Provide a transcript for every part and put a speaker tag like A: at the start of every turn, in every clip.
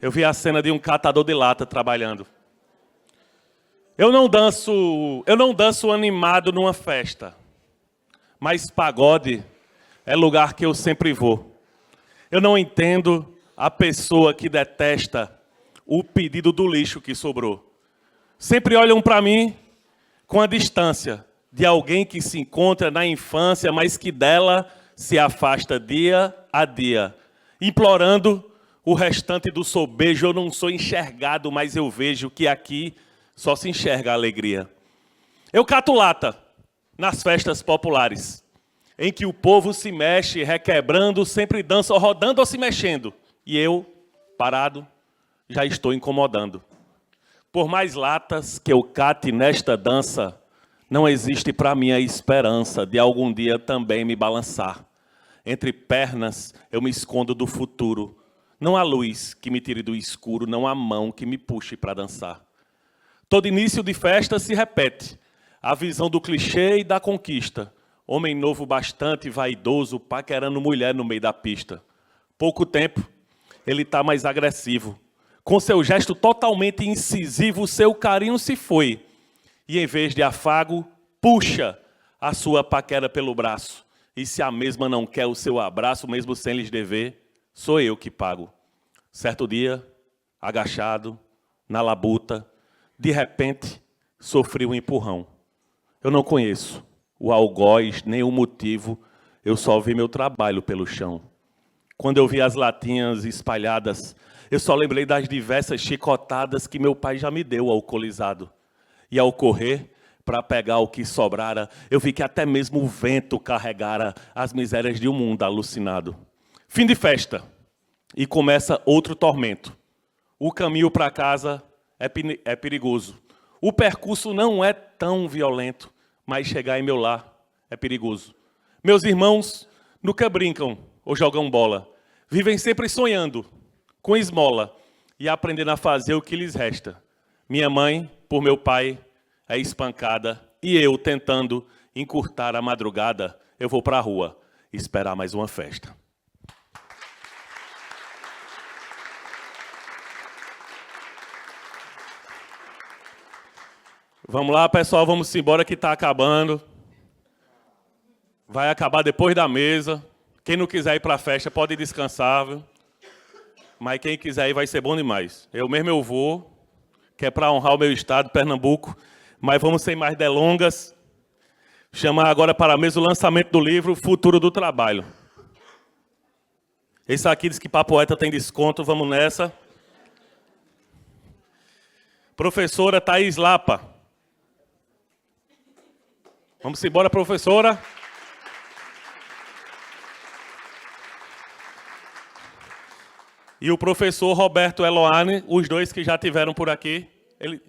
A: Eu vi a cena de um catador de lata trabalhando. Eu não danço animado numa festa, mas pagode é lugar que eu sempre vou. Eu não entendo a pessoa que detesta o pedido do lixo que sobrou. Sempre olham para mim com a distância de alguém que se encontra na infância, mas que dela se afasta dia a dia, implorando o restante do sobejo. Eu não sou enxergado, mas eu vejo que aqui só se enxerga a alegria. Eu cato lata nas festas populares, em que o povo se mexe, requebrando, sempre dança, rodando ou se mexendo. E eu, parado, já estou incomodando. Por mais latas que eu cate nesta dança, não existe para mim a esperança de algum dia também me balançar. Entre pernas eu me escondo do futuro. Não há luz que me tire do escuro, não há mão que me puxe para dançar. Todo início de festa se repete a visão do clichê e da conquista. Homem novo bastante, vaidoso, paquerando mulher no meio da pista. Pouco tempo, ele está mais agressivo. Com seu gesto totalmente incisivo, seu carinho se foi. E em vez de afago, puxa a sua paquera pelo braço. E se a mesma não quer o seu abraço, mesmo sem lhes dever, sou eu que pago. Certo dia, agachado, na labuta, de repente, sofri um empurrão. Eu não conheço o algoz, nem o motivo, eu só vi meu trabalho pelo chão. Quando eu vi as latinhas espalhadas, eu só lembrei das diversas chicotadas que meu pai já me deu alcoolizado. E ao correr, para pegar o que sobrara, eu vi que até mesmo o vento carregara as misérias de um mundo alucinado. Fim de festa, e começa outro tormento. O caminho para casa é perigoso. O percurso não é tão violento, mas chegar em meu lar é perigoso. Meus irmãos nunca brincam ou jogam bola. Vivem sempre sonhando, com esmola, e aprendendo a fazer o que lhes resta. Minha mãe, por meu pai, é espancada, e eu, tentando encurtar a madrugada, eu vou para a rua esperar mais uma festa. Vamos lá, pessoal, vamos embora que está acabando. Vai acabar depois da mesa. Quem não quiser ir para a festa pode descansar, viu? Mas quem quiser ir vai ser bom demais. Eu mesmo vou, que é para honrar o meu estado, Pernambuco. Mas vamos sem mais delongas. Chamar agora para a mesa o lançamento do livro Futuro do Trabalho. Esse aqui diz que para poeta tem desconto, vamos nessa. Professora Thaís Lapa. Vamos embora, professora. E o professor Roberto Eloane, os dois que já tiveram por aqui. Ele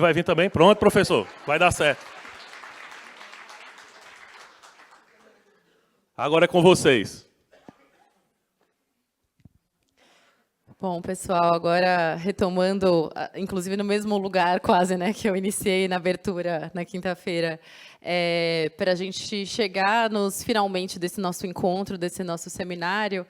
A: vai vir também? Pronto, professor. Vai dar certo. Agora é com vocês.
B: Bom, pessoal, agora retomando, inclusive no mesmo lugar quase, né, que eu iniciei na abertura na quinta-feira, para a gente chegar nos finalmente desse nosso encontro, desse nosso seminário,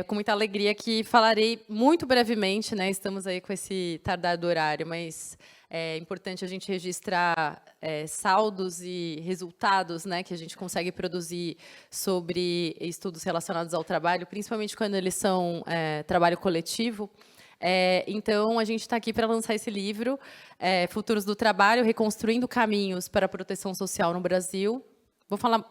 B: com muita alegria que falarei muito brevemente, né, estamos aí com esse tardar do horário, mas é importante a gente registrar saldos e resultados, né, que a gente consegue produzir sobre estudos relacionados ao trabalho, principalmente quando eles são trabalho coletivo. Então, a gente está aqui para lançar esse livro, Futuros do Trabalho, Reconstruindo Caminhos para a Proteção Social no Brasil. Vou falar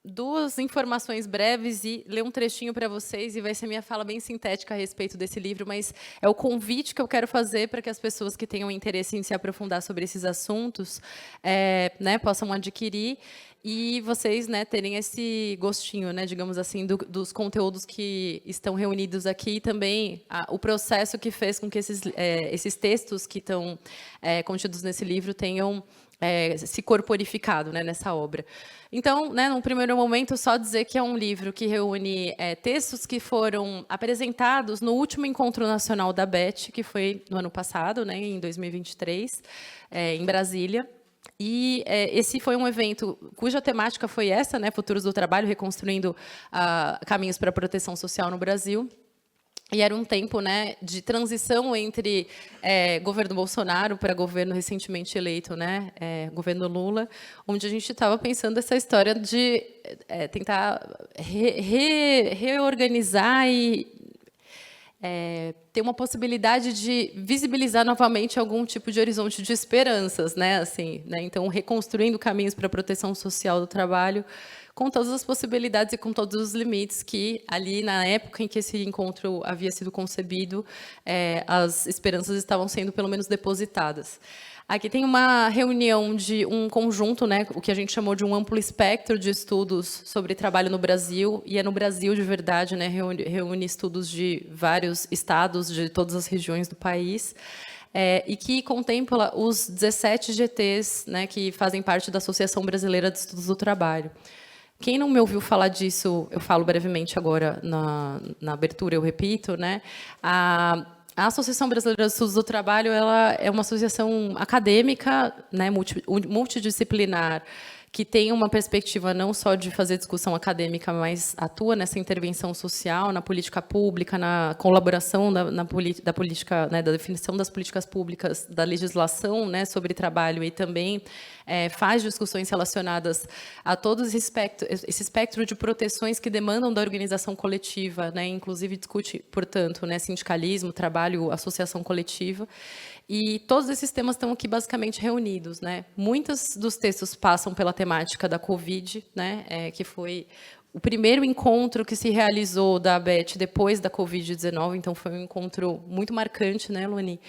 B: duas informações breves e ler um trechinho para vocês, e vai ser minha fala bem sintética a respeito desse livro, mas é o convite que eu quero fazer para que as pessoas que tenham interesse em se aprofundar sobre esses assuntos né, possam adquirir e vocês, né, terem esse gostinho, né, digamos assim, dos conteúdos que estão reunidos aqui, e também o processo que fez com que esses textos que estão contidos nesse livro tenham se corporificado, né, nessa obra. Então, né, num primeiro momento, só dizer que é um livro que reúne textos que foram apresentados no último Encontro Nacional da BET, que foi no ano passado, né, em 2023, em Brasília. E esse foi um evento cuja temática foi essa, né, Futuros do Trabalho, reconstruindo caminhos para a proteção social no Brasil. E era um tempo, né, de transição entre governo Bolsonaro para governo recentemente eleito, né, governo Lula, onde a gente estava pensando essa história de tentar reorganizar e ter uma possibilidade de visibilizar novamente algum tipo de horizonte de esperanças, né, assim, né, então reconstruindo caminhos para a proteção social do trabalho, com todas as possibilidades e com todos os limites que, ali, na época em que esse encontro havia sido concebido, as esperanças estavam sendo, pelo menos, depositadas. Aqui tem uma reunião de um conjunto, né, o que a gente chamou de um amplo espectro de estudos sobre trabalho no Brasil, e é no Brasil de verdade, né, reúne estudos de vários estados, de todas as regiões do país, e que contempla os 17 GTs, né, que fazem parte da Associação Brasileira de Estudos do Trabalho. Quem não me ouviu falar disso, eu falo brevemente agora na abertura, eu repito, né? A Associação Brasileira de Estudos do Trabalho, ela é uma associação acadêmica, né, multidisciplinar, que tem uma perspectiva não só de fazer discussão acadêmica, mas atua nessa intervenção social, na política pública, na colaboração da política, né, da definição das políticas públicas, da legislação, né, sobre trabalho, e também faz discussões relacionadas a todo esse espectro de proteções que demandam da organização coletiva, né, inclusive discute, portanto, né, sindicalismo, trabalho, associação coletiva. E todos esses temas estão aqui basicamente reunidos, né? Muitos dos textos passam pela temática da Covid, né? Que foi o primeiro encontro que se realizou da ABET depois da Covid-19, então foi um encontro muito marcante, né, Luani?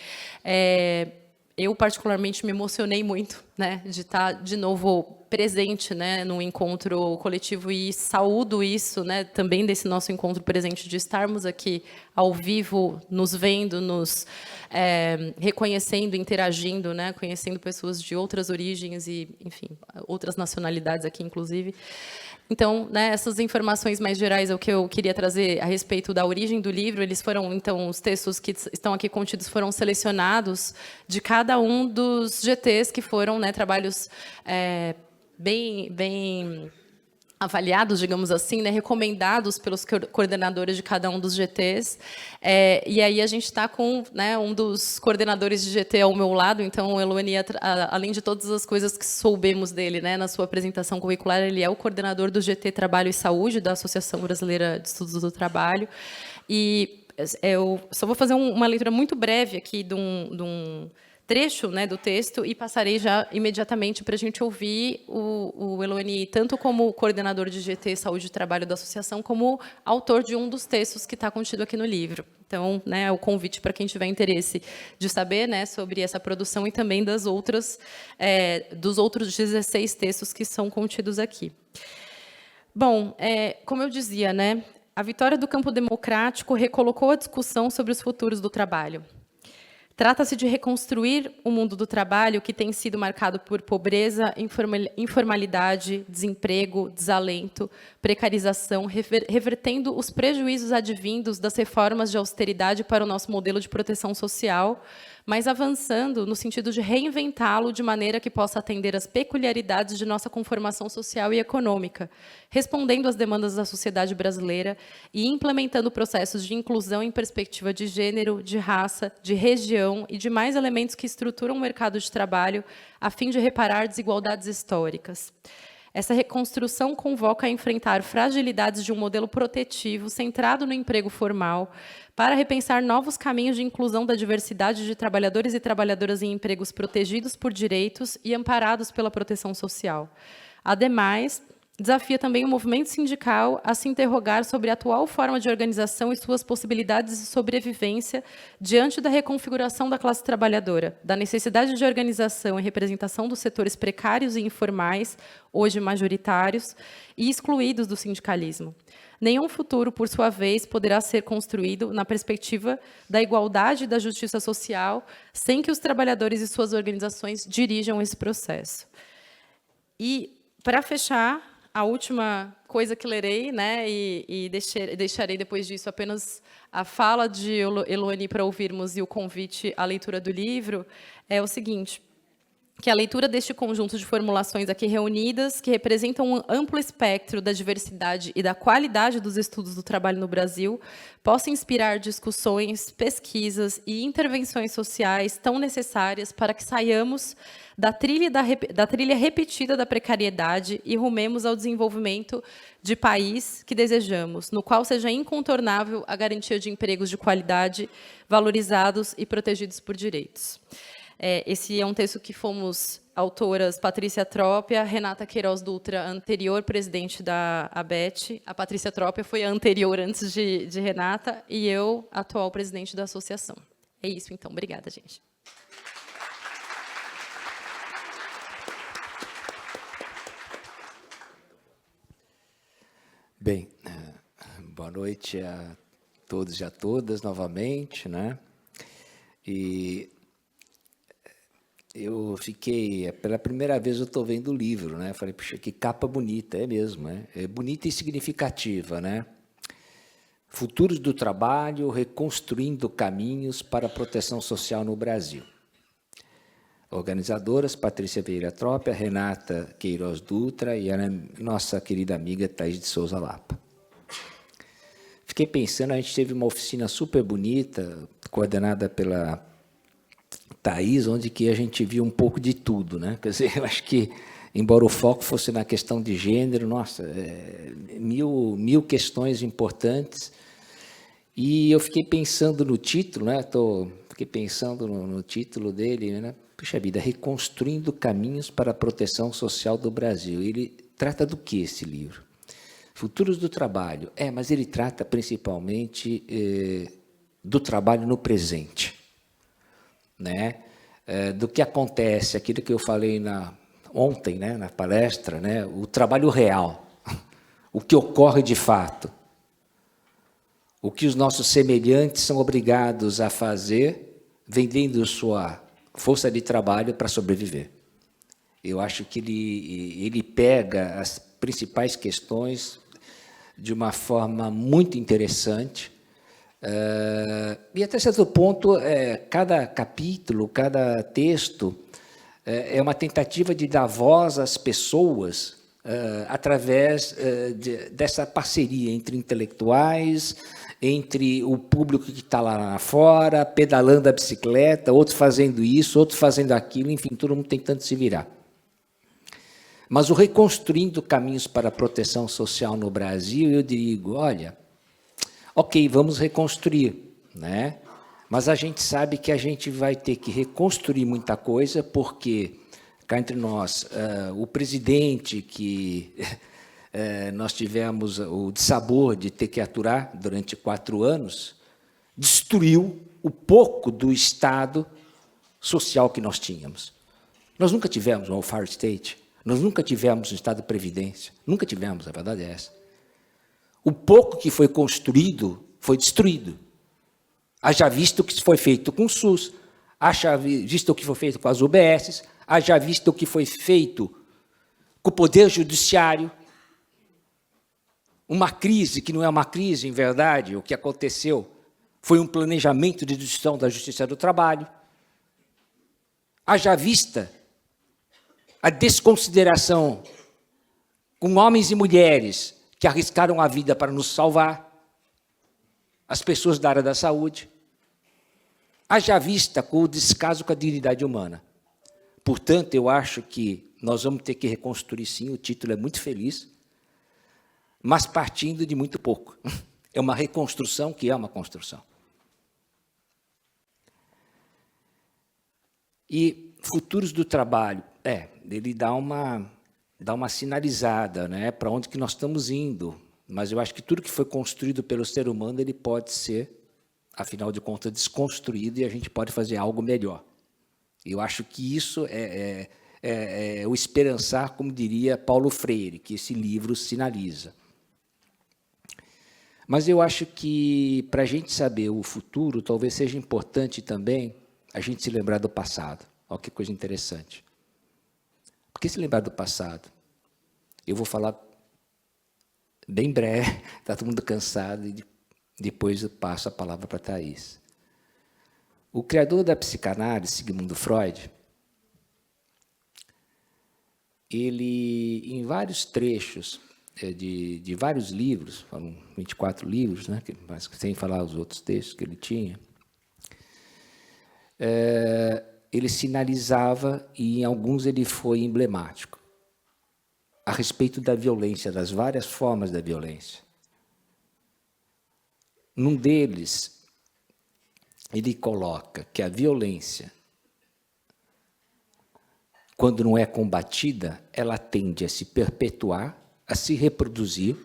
B: Eu, particularmente, me emocionei muito, né, de estar, de novo, presente, né, no encontro coletivo, e saúdo isso, né, também desse nosso encontro presente, de estarmos aqui ao vivo, nos vendo, nos reconhecendo, interagindo, né, conhecendo pessoas de outras origens e, enfim, outras nacionalidades aqui, inclusive. Então, né, essas informações mais gerais é o que eu queria trazer a respeito da origem do livro. Eles foram, então, os textos que estão aqui contidos foram selecionados de cada um dos GTs, que foram, né, trabalhos bem avaliados, digamos assim, né, recomendados pelos coordenadores de cada um dos GTs. E aí a gente está com, né, um dos coordenadores de GT ao meu lado. Então, o Eloani, além de todas as coisas que soubemos dele, né, na sua apresentação curricular, ele é o coordenador do GT Trabalho e Saúde, da Associação Brasileira de Estudos do Trabalho. E eu só vou fazer uma leitura muito breve aqui de um trecho, né, do texto, e passarei já imediatamente para a gente ouvir o Eloani, tanto como coordenador de GT Saúde e Trabalho da Associação, como autor de um dos textos que está contido aqui no livro. Então, né, o convite para quem tiver interesse de saber, né, sobre essa produção e também dos outros 16 textos que são contidos aqui. Bom, como eu dizia, né, a vitória do campo democrático recolocou a discussão sobre os futuros do trabalho. Trata-se de reconstruir o mundo do trabalho que tem sido marcado por pobreza, informalidade, desemprego, desalento, precarização, revertendo os prejuízos advindos das reformas de austeridade para o nosso modelo de proteção social, mas avançando no sentido de reinventá-lo de maneira que possa atender às peculiaridades de nossa conformação social e econômica, respondendo às demandas da sociedade brasileira e implementando processos de inclusão em perspectiva de gênero, de raça, de região e demais elementos que estruturam o mercado de trabalho a fim de reparar desigualdades históricas. Essa reconstrução convoca a enfrentar fragilidades de um modelo protetivo centrado no emprego formal, para repensar novos caminhos de inclusão da diversidade de trabalhadores e trabalhadoras em empregos protegidos por direitos e amparados pela proteção social. Ademais, desafia também o movimento sindical a se interrogar sobre a atual forma de organização e suas possibilidades de sobrevivência diante da reconfiguração da classe trabalhadora, da necessidade de organização e representação dos setores precários e informais, hoje majoritários, e excluídos do sindicalismo. Nenhum futuro, por sua vez, poderá ser construído na perspectiva da igualdade e da justiça social, sem que os trabalhadores e suas organizações dirijam esse processo. E, para fechar, a última coisa que lerei, né, e deixarei depois disso apenas a fala de Eloani para ouvirmos e o convite à leitura do livro, é o seguinte: que a leitura deste conjunto de formulações aqui reunidas, que representam um amplo espectro da diversidade e da qualidade dos estudos do trabalho no Brasil, possa inspirar discussões, pesquisas e intervenções sociais tão necessárias para que saiamos da trilha repetida da precariedade e rumemos ao desenvolvimento de país que desejamos, no qual seja incontornável a garantia de empregos de qualidade, valorizados e protegidos por direitos. Esse é um texto que fomos autoras Patrícia Trópia, Renata Queiroz Dutra, anterior presidente da ABET. A Patrícia Trópia foi a anterior antes de Renata, e eu, atual presidente da associação. É isso, então. Obrigada, gente.
C: Bem, boa noite a todos e a todas novamente, né? E eu fiquei, pela primeira vez eu estou vendo o livro, né? Falei, puxa, que capa bonita, é mesmo, né? É bonita e significativa, né? Futuros do trabalho, reconstruindo caminhos para a proteção social no Brasil. Organizadoras, Patrícia Vieira Trópia, Renata Queiroz Dutra e a nossa querida amiga Thaís de Souza Lapa. Fiquei pensando, a gente teve uma oficina super bonita, coordenada pela Thaís, onde que a gente viu um pouco de tudo, né? Quer dizer, eu acho que, embora o foco fosse na questão de gênero, nossa, mil questões importantes. E eu fiquei pensando no título, né? Fiquei pensando no título dele, né? Puxa vida, Reconstruindo Caminhos para a Proteção Social do Brasil. Ele trata do que esse livro? Futuros do trabalho. Mas ele trata principalmente do trabalho no presente, né? Do que acontece, aquilo que eu falei ontem, né, na palestra, né, o trabalho real, o que ocorre de fato, o que os nossos semelhantes são obrigados a fazer, vendendo sua força de trabalho para sobreviver. Eu acho que ele pega as principais questões de uma forma muito interessante. E até certo ponto, cada capítulo, cada texto é uma tentativa de dar voz às pessoas através dessa parceria entre intelectuais, entre o público que está lá fora, pedalando a bicicleta, outro fazendo isso, outro fazendo aquilo, enfim, todo mundo tentando se virar. Mas o Reconstruindo Caminhos para a Proteção Social no Brasil, eu digo, olha, ok, vamos reconstruir, né? Mas a gente sabe que a gente vai ter que reconstruir muita coisa, porque, cá entre nós, o presidente que nós tivemos o dissabor de ter que aturar durante 4 anos, destruiu o pouco do Estado social que nós tínhamos. Nós nunca tivemos um welfare state, nós nunca tivemos um Estado de Previdência, nunca tivemos, a verdade é essa. O pouco que foi construído foi destruído. Haja visto o que foi feito com o SUS, haja visto o que foi feito com as UBSs, haja visto o que foi feito com o Poder Judiciário. Uma crise que não é uma crise, em verdade, o que aconteceu foi um planejamento de destruição da Justiça do Trabalho. Haja vista a desconsideração com homens e mulheres que arriscaram a vida para nos salvar, as pessoas da área da saúde. Haja vista com o descaso com a dignidade humana. Portanto, eu acho que nós vamos ter que reconstruir, sim, o título é muito feliz, mas partindo de muito pouco. É uma reconstrução que é uma construção. E Futuros do Trabalho, ele dá uma sinalizada, né, para onde que nós estamos indo, mas eu acho que tudo que foi construído pelo ser humano, ele pode ser, afinal de contas, desconstruído e a gente pode fazer algo melhor. Eu acho que isso é o esperançar, como diria Paulo Freire, que esse livro sinaliza. Mas eu acho que, para a gente saber o futuro, talvez seja importante também a gente se lembrar do passado. Olha que coisa interessante. Por que se lembrar do passado? Eu vou falar bem breve, está todo mundo cansado, e depois eu passo a palavra para a Thaís. O criador da psicanálise, Sigmund Freud, ele, em vários trechos de vários livros, foram 24 livros, né, mas sem falar os outros textos que ele tinha, ele sinalizava, e em alguns ele foi emblemático, a respeito da violência, das várias formas da violência. Num deles, ele coloca que a violência, quando não é combatida, ela tende a se perpetuar, a se reproduzir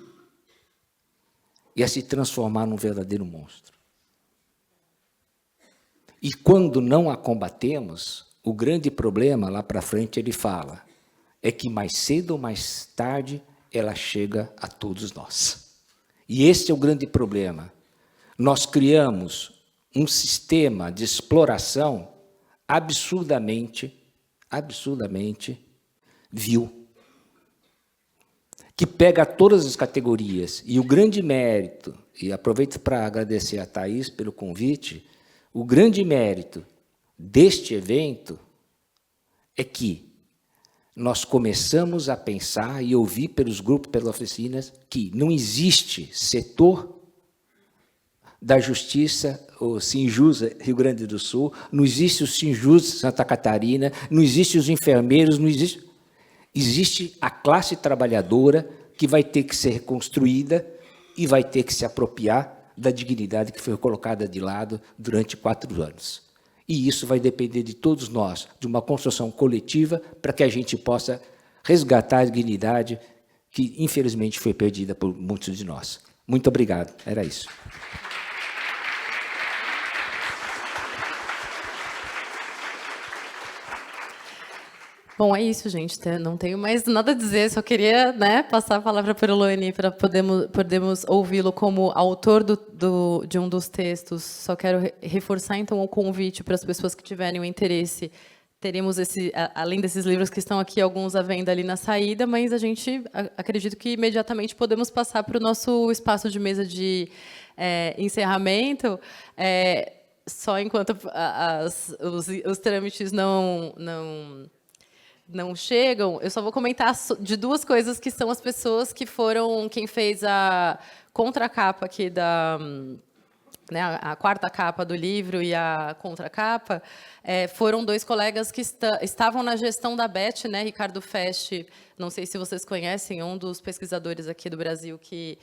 C: e a se transformar num verdadeiro monstro. E quando não a combatemos, o grande problema, lá para frente ele fala, é que mais cedo ou mais tarde ela chega a todos nós. E esse é o grande problema. Nós criamos um sistema de exploração absurdamente vil, que pega todas as categorias. E o grande mérito, e aproveito para agradecer a Thaís pelo convite, o grande mérito deste evento é que nós começamos a pensar e ouvir pelos grupos, pelas oficinas, que não existe setor da Justiça, o Sinjus Rio Grande do Sul, não existe o Sinjus Santa Catarina, não existe os enfermeiros, não existe... Existe a classe trabalhadora que vai ter que ser reconstruída e vai ter que se apropriar da dignidade que foi colocada de lado durante 4 anos. E isso vai depender de todos nós, de uma construção coletiva, para que a gente possa resgatar a dignidade que, infelizmente, foi perdida por muitos de nós. Muito obrigado. Era isso.
B: Bom, é isso, gente. Não tenho mais nada a dizer. Só queria, né, passar a palavra para o Luane para podermos ouvi-lo como autor de um dos textos. Só quero reforçar, então, o convite para as pessoas que tiverem o interesse. Teremos, além desses livros que estão aqui, alguns à venda ali na saída, mas a gente, acredito que imediatamente podemos passar para o nosso espaço de mesa de encerramento. Só enquanto os trâmites não chegam, eu só vou comentar de 2 coisas que são as pessoas que foram quem fez a contracapa aqui né, a 4ª capa do livro e a contracapa, foram 2 colegas que estavam na gestão da BET, né, Ricardo Feste, não sei se vocês conhecem, um dos pesquisadores aqui do Brasil que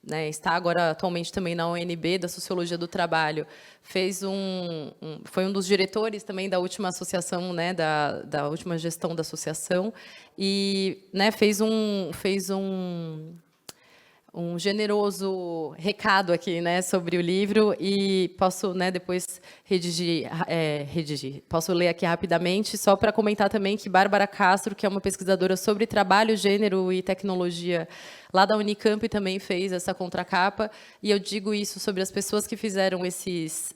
B: né, está agora atualmente também na UNB, da Sociologia do Trabalho, foi um dos diretores também da última associação, né, da última gestão da associação, e né, fez um generoso recado aqui, né, sobre o livro, e posso, né, depois redigir, posso ler aqui rapidamente, só para comentar também que Bárbara Castro, que é uma pesquisadora sobre trabalho, gênero e tecnologia, lá da Unicamp, também fez essa contracapa, e eu digo isso sobre as pessoas que fizeram esses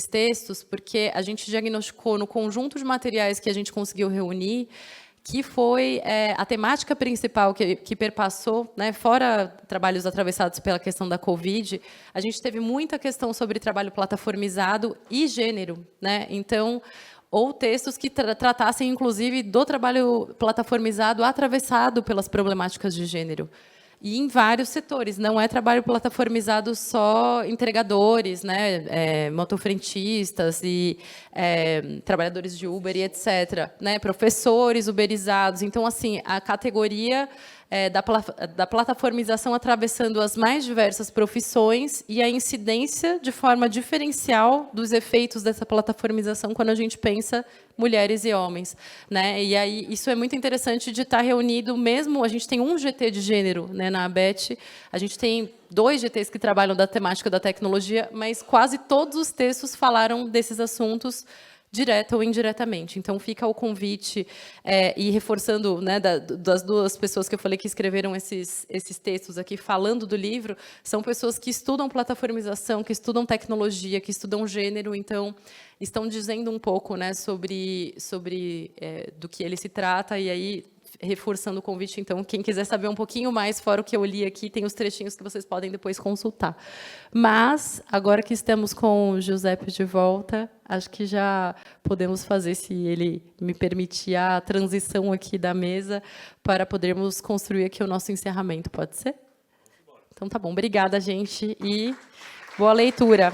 B: textos, porque a gente diagnosticou no conjunto de materiais que a gente conseguiu reunir, que foi a temática principal que perpassou, né, fora trabalhos atravessados pela questão da Covid, a gente teve muita questão sobre trabalho plataformizado e gênero, né? Então, ou textos que tratassem, inclusive, do trabalho plataformizado atravessado pelas problemáticas de gênero. E em vários setores, não é trabalho plataformizado só entregadores, né, motofrentistas e trabalhadores de Uber e etc., né, professores uberizados. Então, assim, a categoria da plataformização atravessando as mais diversas profissões e a incidência de forma diferencial dos efeitos dessa plataformização quando a gente pensa mulheres e homens, né? E aí isso é muito interessante de estar reunido mesmo. A gente tem um GT de gênero, né, na ABET, a gente tem 2 GTs que trabalham da temática da tecnologia, mas quase todos os textos falaram desses assuntos direta ou indiretamente. Então, fica o convite, e reforçando, né, das 2 pessoas que eu falei que escreveram esses textos aqui, falando do livro, são pessoas que estudam plataformização, que estudam tecnologia, que estudam gênero, então, estão dizendo um pouco, né, sobre do que ele se trata, e aí reforçando o convite, então, quem quiser saber um pouquinho mais, fora o que eu li aqui, tem os trechinhos que vocês podem depois consultar. Mas, agora que estamos com o Giuseppe de volta, acho que já podemos fazer, se ele me permitir, a transição aqui da mesa para podermos construir aqui o nosso encerramento. Pode ser? Então, tá bom. Obrigada, gente, e boa leitura.